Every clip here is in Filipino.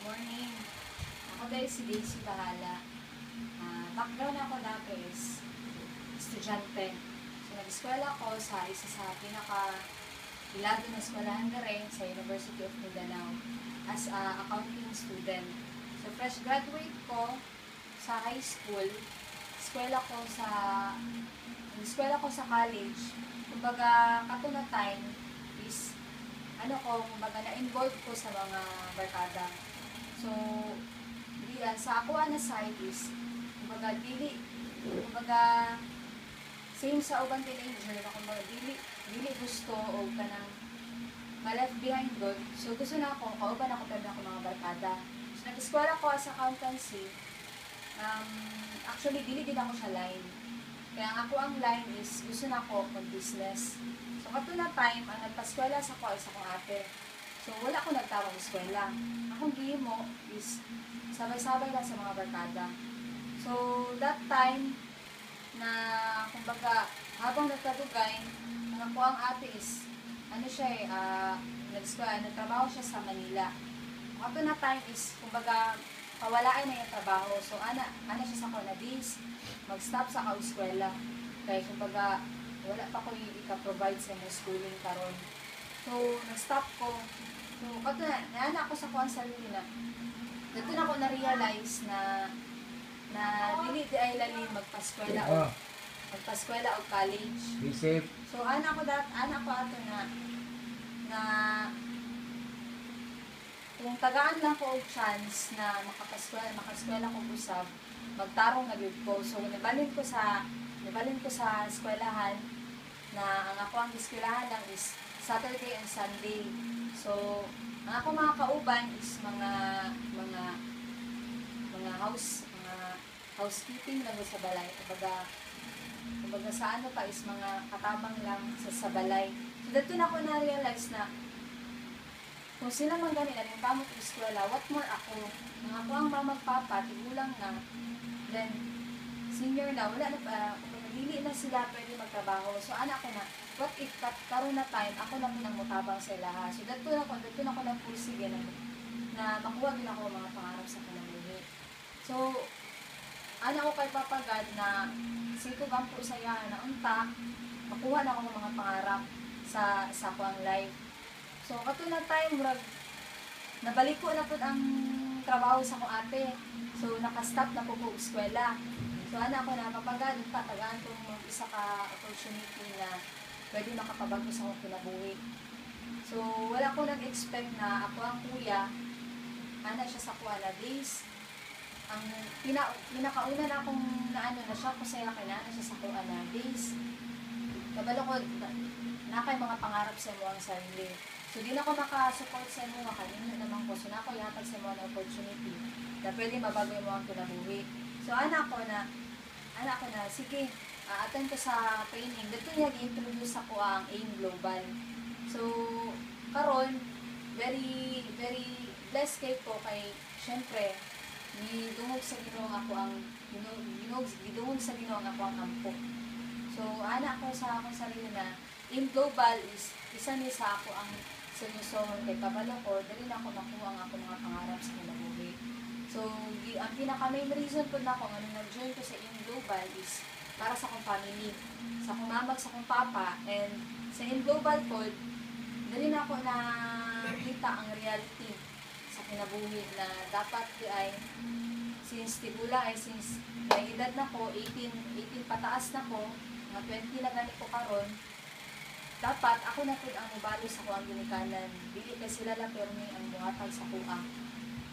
Morning. Ako guys, si Daisy Bahala. Background ako dati is estudyante. So, nag-eskwela ako sa isa sa pinaka-ilado na eskwelahan na rin sa University of Mindanao as a accounting student. So, fresh graduate ko sa high school. Eskwela ko sa college. Kumbaga, kato na time is kumbaga na-involve ko sa mga barkada. So, sa ako na side is, kumbaga, same sa ubang teenager na kumbaga, dili gusto o kanang ma-left behind good. So, gusto na ako, kauban ako pero ako mga barkada. So, nag-eskwela ko as accountancy. Actually, dili din ako sa line. Kaya ako ang line is, gusto na ako mag-business. So, kato na time, ang nagpa-eskwela sa ko is akong ate. So, wala akong nagtawag eskwela. Akong gihimo is sabay-sabay lang sa mga barkada. So, that time na, kumbaga, habang nagkadugay, ang ako ang ate is, nagtrabaho siya sa Manila. Kato na time is, kumbaga, pawalaan na yung trabaho. So, ana siya sa Conadis, mag-stop sa ka-eskwela. Kaya, kumbaga, wala pa ko yung ika-provide sa mga schooling karon. So, nag-stop ko. So, kato na ako sa kuwan sarili na. Dito na ako na-realize na dili di ay lalim magpa-eskwela o college. Be safe. So, ato na kung tagaan lang ko og chance na maka-eskwela ko usab, magtarong na gyud ko. So, nibalin ko sa eskwelahan na ang ako ang eskwelahan lang is Saturday and Sunday. So, ang ako mga kauban is mga housekeeping lang sa balay. Kumbaga sa ano pa is mga katabang lang sa balay. So, dito na ako na-realize na kung sila man ganit na yung kamot eskwela, what more ako? Ang ako ang mamagpapa, tigulang na, then senior na, wala na pa, dili na sila pwede magtrabaho. So, anak ko na, what if karoon na time, ako lang mutabang sa ilaha. So, dito na ako nagpursige na makuha din ako mga pangarap sa kanabuhi. So, anak ko kay Papa God na siko bang po saya na unta, makuha na ako ng mga pangarap sa ako ang life. So, kato na time, nabalik ko na po ang trabaho sa akong ate. So, nakastop na po eskwela. So, anak ko na papagad, tagaan kong isa ka opportunity na pwede makapabago sa akong kinabuhi. So, wala ko nag-expect na ako ang kuya, siya sa kuha na days. Ang pinakauna na akong na siya, kusaya kay na siya sa kuha na days. Kabalo ko, nakay mga pangarap sa mo ang sarili. So, di na ako makasupport sa mo, makanino naman ko. So, na ako ihatag sa mo na opportunity na pwede mabago mo ang kinabuhi. So, anak ko na, sige, attend ko sa training. Dito niya i-introduce ako ang AIM Global. So, karon very, very blessed kay ko kay, syempre, gidungog sa Ginoo ako ang ampo. So, anak ko sa akong sarili na, AIM Global is isa ni sa ako ang sinusohon kay kabalo ko, dali na ako makuha ang ako mga pangarap sa kinabuhi. So, ang pinaka-main reason po na ako, nag-join ko sa AIM Global is para sa akong family, sa akong mamag, sa akong papa, and sa AIM Global po, dali na ako nakita ang reality sa kinabuhi na dapat ay, since may edad na ko, 18 pataas na ko, mga 20 na ganit ko karon, dapat ako na po ang mubalo sa kuang ginikanan. Dili kay sila lang pero may ang muhatag sa kuha.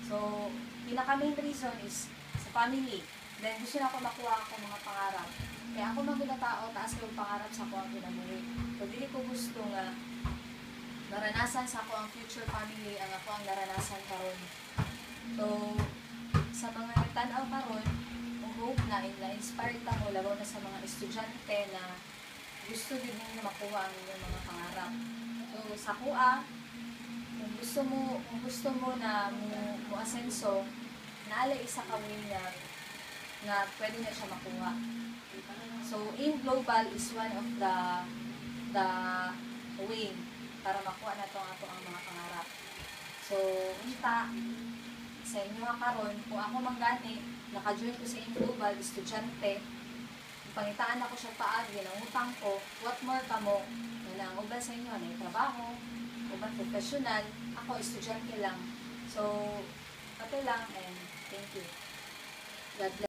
So, pinaka-main reason is sa family. Then, gusto na ako makuha ako mga pangarap. Kaya ako mga tao, taas ko yung pangarap sa kuang kinabuhi. So, dili ko gusto nga naranasan sa ako ang future family ang ako ang naranasan karon. So, sa mga tanaw karon, hope na inspired ta mo lalo na sa mga estudyante na gusto din ninyo makuha ang inyong mga pangarap. So, sa kuha, kung gusto mo na mo asenso, naala isa ka way na pwede na siya makuha. So, AIM Global is one of the way para makuha na ang mga pangarap. So, unta, sa inyo nga karon kung ako manggani naka-join ko sa inyong global estudyante pangitaan ako siya paagi ng utang ko what more kamo na ang uban sa inyo na trabaho uban professional ako estudyante lang so ato lang and thank you God bless.